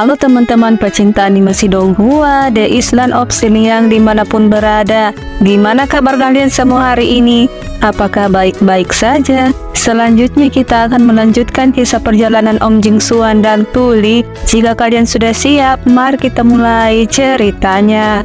Halo teman-teman pecinta animasi Donghua, The Island of Xiliang dimanapun berada. Gimana kabar kalian semua hari ini? Apakah baik-baik saja? Selanjutnya kita akan melanjutkan kisah perjalanan Om Jingxuan dan Tuli. Jika kalian sudah siap, mari kita mulai ceritanya.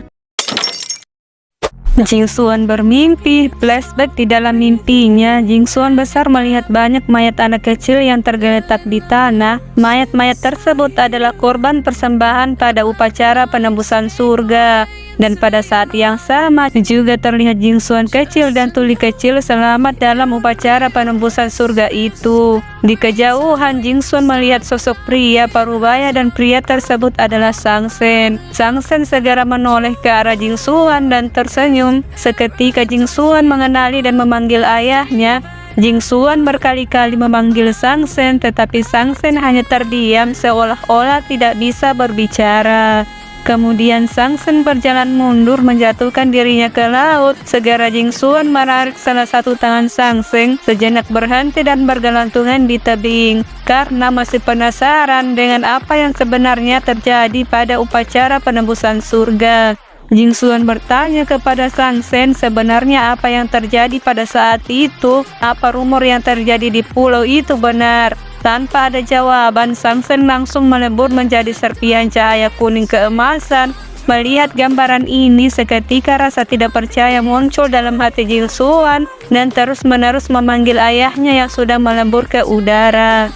Jingxuan bermimpi. Flashback di dalam mimpinya, Jingxuan besar melihat banyak mayat anak kecil yang tergeletak di tanah. Mayat-mayat tersebut adalah korban persembahan pada upacara penembusan surga. Dan pada saat yang sama juga terlihat Jingxuan kecil dan Tuli kecil selamat dalam upacara penembusan surga itu. Di kejauhan, Jingxuan melihat sosok pria parubaya dan pria tersebut adalah Sangsen. Sangsen segera menoleh ke arah Jingxuan dan tersenyum. Seketika Jingxuan mengenali dan memanggil ayahnya. Jingxuan berkali-kali memanggil Sangsen, tetapi Sangsen hanya terdiam seolah-olah tidak bisa berbicara. Kemudian Sangsen berjalan mundur menjatuhkan dirinya ke laut. Segera Jingxuan menarik salah satu tangan Sangsen, sejenak berhenti dan bergelantungan di tebing karena masih penasaran dengan apa yang sebenarnya terjadi pada upacara penembusan surga. Jingxuan bertanya kepada Sangsen sebenarnya apa yang terjadi pada saat itu, apa rumor yang terjadi di pulau itu benar. Tanpa ada jawaban, Sangsen langsung melebur menjadi serpihan cahaya kuning keemasan. Melihat gambaran ini, seketika rasa tidak percaya muncul dalam hati Jingxuan dan terus-menerus memanggil ayahnya yang sudah melebur ke udara.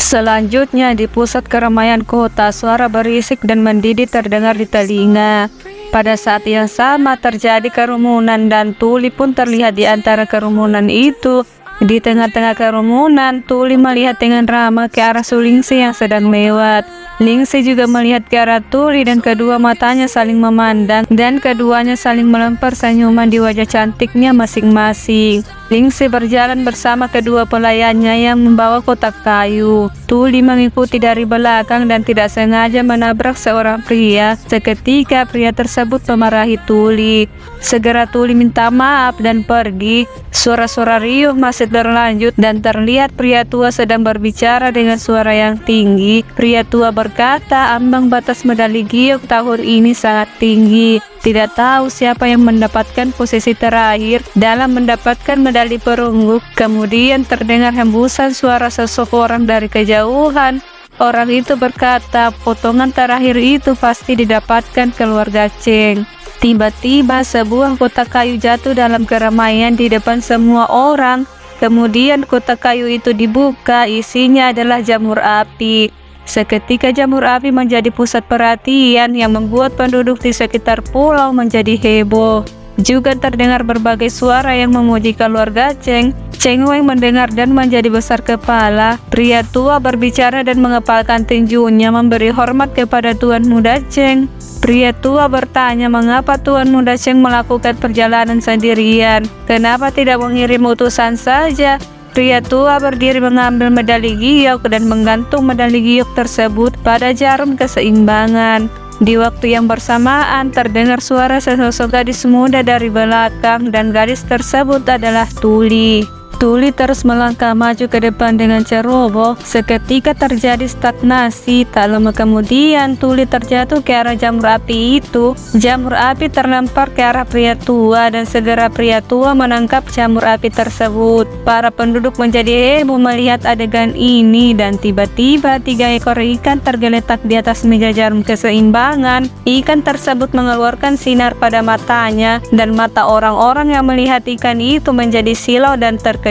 Selanjutnya, di pusat keramaian kota, suara berisik dan mendidih terdengar di telinga. Pada saat yang sama terjadi kerumunan dan Tuli pun terlihat di antara kerumunan itu. Di tengah-tengah kerumunan, Tuli melihat dengan ramah ke arah Su Lingxi yang sedang lewat. Lingxi juga melihat ke arah Tuli dan kedua matanya saling memandang dan keduanya saling melempar senyuman di wajah cantiknya masing-masing. Lingxi berjalan bersama kedua pelayannya yang membawa kotak kayu. Tuli mengikuti dari belakang dan tidak sengaja menabrak seorang pria. Seketika pria tersebut memarahi Tuli. Segera Tuli minta maaf dan pergi. Suara-suara riuh masih berlanjut dan terlihat pria tua sedang berbicara dengan suara yang tinggi. Pria tua berkata, ambang batas medali giok tahun ini sangat tinggi. Tidak tahu siapa yang mendapatkan posisi terakhir dalam mendapatkan medali perunggu. Kemudian terdengar hembusan suara seseorang dari kejauhan. Orang itu berkata, potongan terakhir itu pasti didapatkan keluarga Cheng. Tiba-tiba sebuah kotak kayu jatuh dalam keramaian di depan semua orang. Kemudian kotak kayu itu dibuka, isinya adalah jamur api. Seketika jamur api menjadi pusat perhatian yang membuat penduduk di sekitar pulau menjadi heboh. Juga terdengar berbagai suara yang memuji keluarga Cheng. Cheng Wei mendengar dan menjadi besar kepala. Pria tua berbicara dan mengepalkan tinjunya memberi hormat kepada Tuan Muda Cheng. Pria tua bertanya mengapa Tuan Muda Cheng melakukan perjalanan sendirian. Kenapa tidak mengirim utusan saja? Pria tua berdiri mengambil medali giok dan menggantung medali giok tersebut pada jarum keseimbangan. Di waktu yang bersamaan terdengar suara sesosok gadis muda dari belakang dan gadis tersebut adalah Tuli. Tuli terus melangkah maju ke depan dengan ceroboh. Seketika terjadi stagnasi. Tak lama kemudian Tuli terjatuh ke arah jamur api itu. Jamur api terlempar ke arah pria tua dan segera pria tua menangkap jamur api tersebut. Para penduduk menjadi heboh melihat adegan ini dan tiba-tiba 3 ekor ikan tergeletak di atas meja jarum keseimbangan. Ikan tersebut mengeluarkan sinar pada matanya dan mata orang-orang yang melihat ikan itu menjadi silau dan terkejut.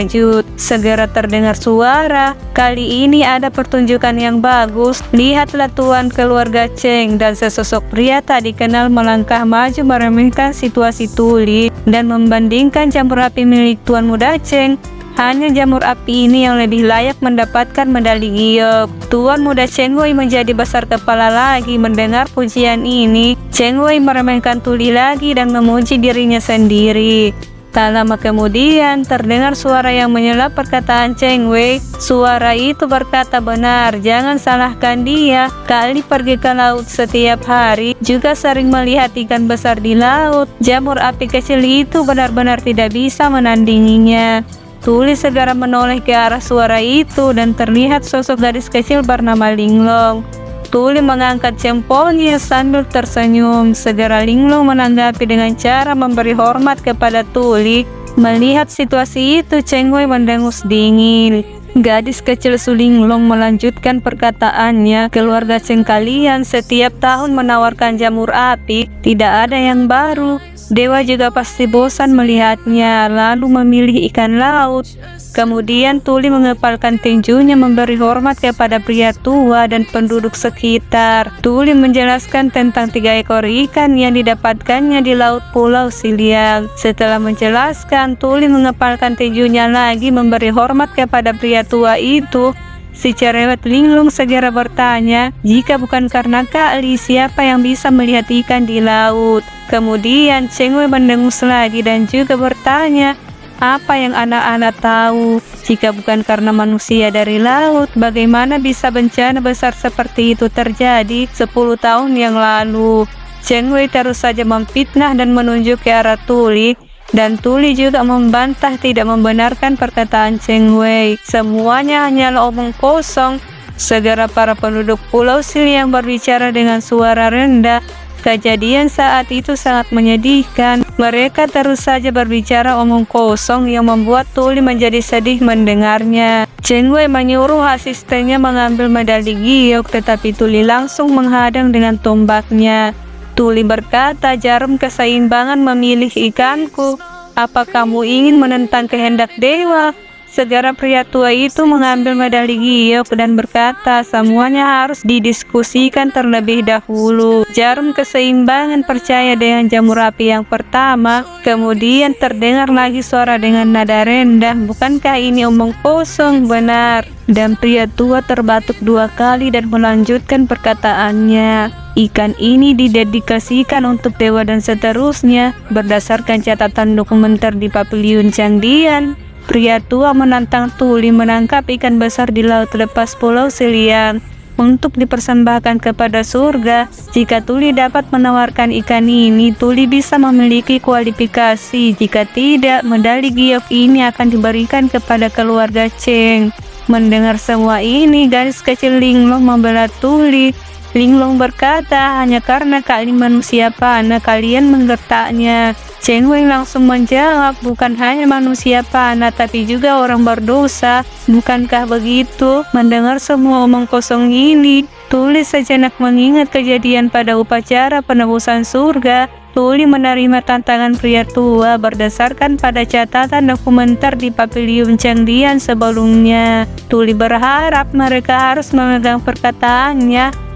Segera terdengar suara. Kali ini ada pertunjukan yang bagus. Lihatlah Tuan keluarga Cheng. Dan sesosok pria tak dikenal melangkah maju meremehkan situasi Tuli dan membandingkan jamur api milik Tuan Muda Cheng. Hanya jamur api ini yang lebih layak mendapatkan medali giok. Tuan Muda Cheng Wei menjadi besar kepala lagi mendengar pujian ini. Cheng Wei meremehkan Tuli lagi dan memuji dirinya sendiri. Tak lama kemudian terdengar suara yang menyela perkataan Cheng Wei. Suara itu berkata benar, jangan salahkan dia. Kali pergi ke laut setiap hari juga sering melihat ikan besar di laut. Jamur api kecil itu benar-benar tidak bisa menandinginya. Tuli segera menoleh ke arah suara itu dan terlihat sosok gadis kecil bernama Linglong. Tuli mengangkat jempolnya sambil tersenyum. Segera Linglong menanggapi dengan cara memberi hormat kepada Tuli. Melihat situasi itu, Cheng Wei mendengus dingin. Gadis kecil Sulinglong melanjutkan perkataannya, keluarga Cheng kalian setiap tahun menawarkan jamur api, tidak ada yang baru. Dewa juga pasti bosan melihatnya, lalu memilih ikan laut. Kemudian Tuli mengepalkan tinjunya memberi hormat kepada pria tua dan penduduk sekitar. Tuli menjelaskan tentang 3 ekor ikan yang didapatkannya di laut Pulau Siliang. Setelah menjelaskan, Tuli mengepalkan tinjunya lagi memberi hormat kepada pria tua itu. Si cerewet Linglong segera bertanya, jika bukan karena Kak Li, siapa yang bisa melihat ikan di laut? Kemudian Cheng Wei mendengus lagi dan juga bertanya, apa yang anak-anak tahu? Jika bukan karena manusia dari laut, bagaimana bisa bencana besar seperti itu terjadi 10 tahun yang lalu? Cheng Wei terus saja memfitnah dan menunjuk ke arah Tuli. Dan Tuli juga membantah tidak membenarkan perkataan Cheng Wei. Semuanya hanyalah omong kosong. Segera para penduduk Pulau Siliang berbicara dengan suara rendah. Kejadian saat itu sangat menyedihkan. Mereka terus saja berbicara omong kosong yang membuat Tuli menjadi sedih mendengarnya. Cheng Wei menyuruh asistennya mengambil medali giok, tetapi Tuli langsung menghadang dengan tombaknya. Tuli berkata, jarum keseimbangan memilih ikanku. Apa kamu ingin menentang kehendak dewa? Segera pria tua itu mengambil medali giok dan berkata, semuanya harus didiskusikan terlebih dahulu. Jarum keseimbangan percaya dengan jamur api yang pertama. Kemudian terdengar lagi suara dengan nada rendah, bukankah ini omong kosong? Benar. Dan pria tua terbatuk 2 kali dan melanjutkan perkataannya. Ikan ini didedikasikan untuk dewa dan seterusnya. Berdasarkan catatan dokumenter di Paviliun Changdian, pria tua menantang Tuli menangkap ikan besar di laut lepas Pulau Siliang untuk dipersembahkan kepada surga. Jika Tuli dapat menawarkan ikan ini, Tuli bisa memiliki kualifikasi. Jika tidak, medali giok ini akan diberikan kepada keluarga Cheng. Mendengar semua ini, gadis kecil Linglong membela Tuli. Linglong berkata, hanya karena kalian manusia panah kalian menggertaknya. Cheng Wei langsung menjawab, bukan hanya manusia panah tapi juga orang berdosa. Bukankah begitu? Mendengar semua omong kosong ini, Tuli sejenak mengingat kejadian pada upacara penebusan surga. Tuli menerima tantangan pria tua berdasarkan pada catatan dokumenter di Paviliun Changdian sebelumnya. Tuli berharap mereka harus memegang perkataannya.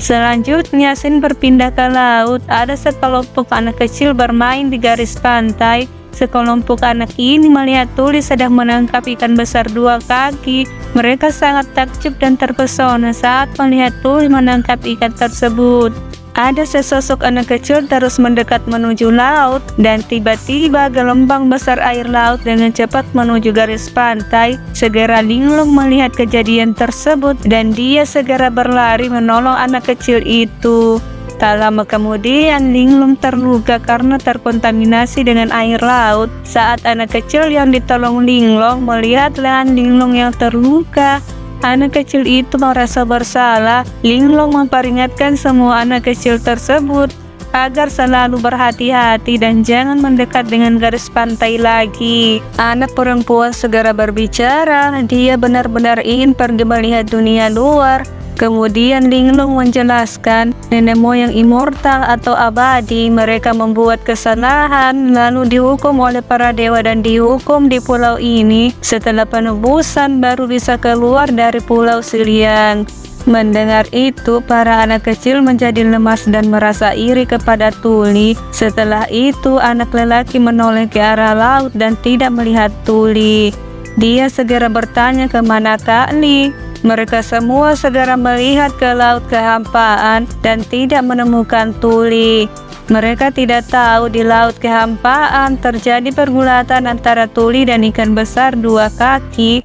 Selanjutnya, scene berpindah ke laut. Ada sekelompok anak kecil bermain di garis pantai. Sekelompok anak ini melihat Tuli sedang menangkap ikan besar 2 kaki. Mereka sangat takjub dan terpesona saat melihat Tuli menangkap ikan tersebut. Ada sesosok anak kecil terus mendekat menuju laut, dan tiba-tiba gelombang besar air laut dengan cepat menuju garis pantai. Segera Linglong melihat kejadian tersebut dan dia segera berlari menolong anak kecil itu. Tak lama kemudian Linglong terluka karena terkontaminasi dengan air laut. Saat anak kecil yang ditolong Linglong melihat lengan Linglong yang terluka, anak kecil itu merasa bersalah. Linglong memperingatkan semua anak kecil tersebut agar selalu berhati-hati dan jangan mendekat dengan garis pantai lagi. Anak perempuan segera berbicara, dia benar-benar ingin pergi melihat dunia luar. Kemudian Linglong menjelaskan, nenek moyang immortal atau abadi, mereka membuat kesalahan lalu dihukum oleh para dewa dan dihukum di pulau ini. Setelah penebusan baru bisa keluar dari Pulau Siliang. Mendengar itu, para anak kecil menjadi lemas dan merasa iri kepada Tuli. Setelah itu, anak lelaki menoleh ke arah laut dan tidak melihat Tuli. Dia segera bertanya kemana Kak Li. Mereka semua segera melihat ke laut kehampaan dan tidak menemukan Tuli. Mereka tidak tahu di laut kehampaan terjadi pergulatan antara Tuli dan ikan besar 2 kaki.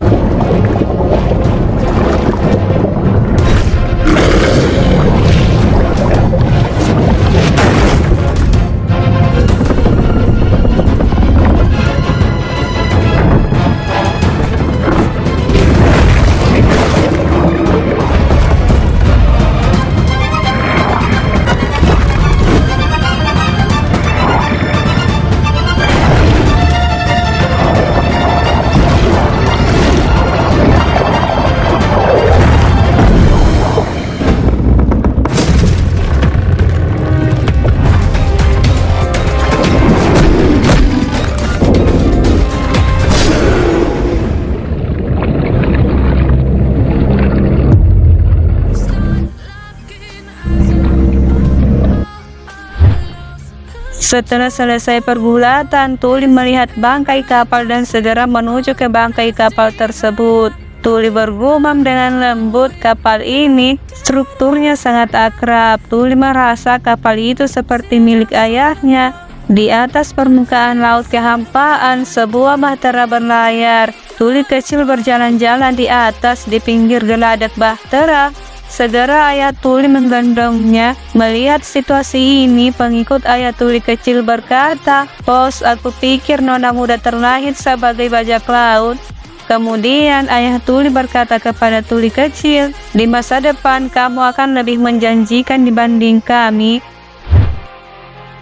Setelah selesai pergulatan, Tuli melihat bangkai kapal dan segera menuju ke bangkai kapal tersebut. Tuli bergumam dengan lembut, kapal ini strukturnya sangat akrab. Tuli merasa kapal itu seperti milik ayahnya. Di atas permukaan laut kehampaan, sebuah bahtera berlayar. Tuli kecil berjalan-jalan di atas, di pinggir geladak bahtera. Segera ayah Tuli menggendongnya. Melihat situasi ini, pengikut ayah Tuli kecil berkata, "Bos, aku pikir nona muda terlahir sebagai bajak laut." Kemudian ayah Tuli berkata kepada Tuli kecil, "Di masa depan kamu akan lebih menjanjikan dibanding kami."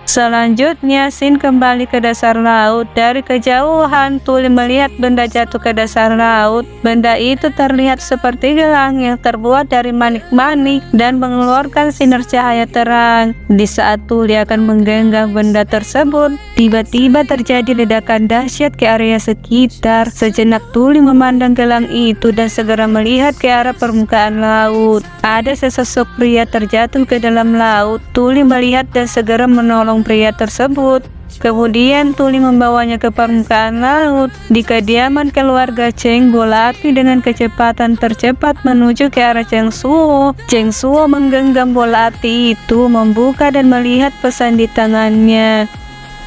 Selanjutnya, Sin kembali ke dasar laut. Dari kejauhan, Tuli melihat benda jatuh ke dasar laut. Benda itu terlihat seperti gelang yang terbuat dari manik-manik dan mengeluarkan sinar cahaya terang. Di saat Tuli akan menggenggam benda tersebut, tiba-tiba terjadi ledakan dahsyat ke area sekitar. Sejenak Tuli memandang gelang itu dan segera melihat ke arah permukaan laut. Ada sesosok pria terjatuh ke dalam laut. Tuli melihat dan segera menolong pria tersebut. Kemudian Tuli membawanya ke permukaan laut. Di kediaman keluarga Cheng, bola api dengan kecepatan tercepat menuju ke arah Cheng Suo. Cheng Suo menggenggam bola api itu, membuka dan melihat pesan di tangannya.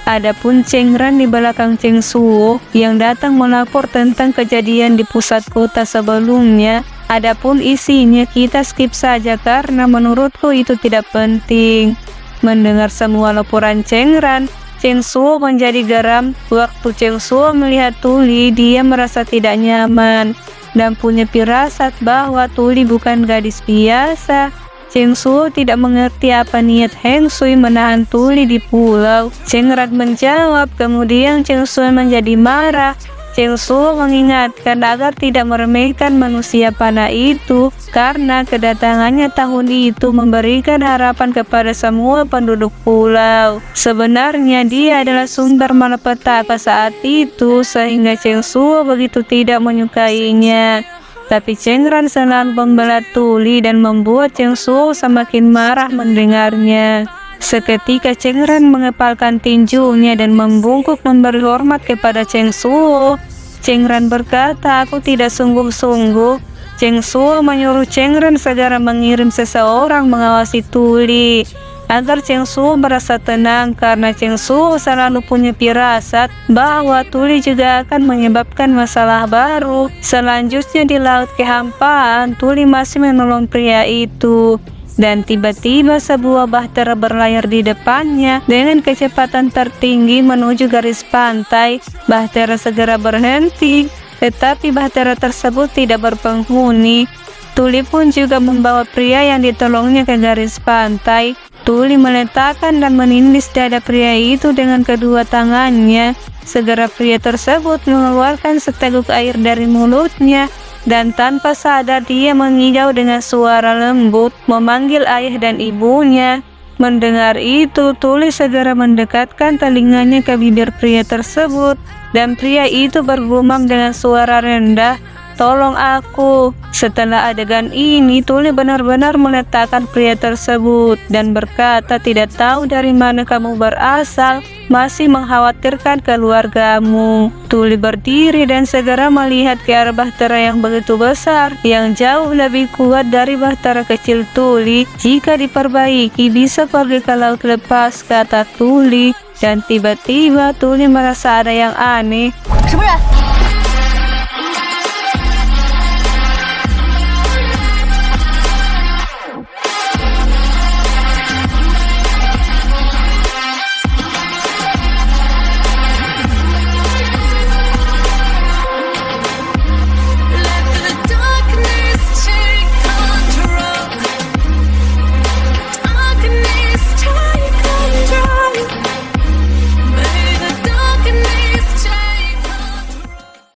Adapun Cheng Ran di belakang Cheng Suo yang datang melapor tentang kejadian di pusat kota sebelumnya. Adapun isinya kita skip saja karena menurutku itu tidak penting. Mendengar semua laporan Cheng Ran, Cheng Suo menjadi geram. Waktu Cheng Suo melihat Tuli, dia merasa tidak nyaman dan punya firasat bahwa Tuli bukan gadis biasa. Cheng Suo tidak mengerti apa niat Heng Sui menahan Tuli di pulau. Cheng Ran menjawab, kemudian Cheng Suo menjadi marah. Cheng Suo mengingatkan agar tidak meremehkan manusia panah itu karena kedatangannya tahun itu memberikan harapan kepada semua penduduk pulau. Sebenarnya dia adalah sumber malapetaka saat itu sehingga Cheng Suo begitu tidak menyukainya. Tapi Cheng Ran selalu membela Tuli dan membuat Cheng Suo semakin marah mendengarnya. Seketika Cheng Ran mengepalkan tinjunya dan membungkuk memberi hormat kepada Cheng Suo. Cheng Ran berkata, "Aku tidak sungguh-sungguh." Cheng Suo menyuruh Cheng Ran segera mengirim seseorang mengawasi Tuli agar Cheng Suo merasa tenang karena Cheng Suo selalu punya firasat bahwa Tuli juga akan menyebabkan masalah baru. Selanjutnya di laut kehampaan, Tuli masih menolong pria itu. Dan tiba-tiba sebuah bahtera berlayar di depannya dengan kecepatan tertinggi menuju garis pantai. Bahtera segera berhenti, tetapi bahtera tersebut tidak berpenghuni. Tuli pun juga membawa pria yang ditolongnya ke garis pantai. Tuli meletakkan dan menindis dada pria itu dengan kedua tangannya. Segera pria tersebut mengeluarkan seteguk air dari mulutnya. Dan tanpa sadar dia mengigau dengan suara lembut memanggil ayah dan ibunya. Mendengar itu, Tuli segera mendekatkan telinganya ke bibir pria tersebut dan pria itu bergumam dengan suara rendah, "Tolong aku." Setelah adegan ini, Tuli benar-benar meletakkan pria tersebut dan berkata, "Tidak tahu dari mana kamu berasal, masih mengkhawatirkan keluargamu." Tuli berdiri dan segera melihat ke arah bahtera yang begitu besar, yang jauh lebih kuat dari bahtera kecil Tuli. Jika diperbaiki, bisa pergi ke laut lepas, kata Tuli. Dan tiba-tiba Tuli merasa ada yang aneh.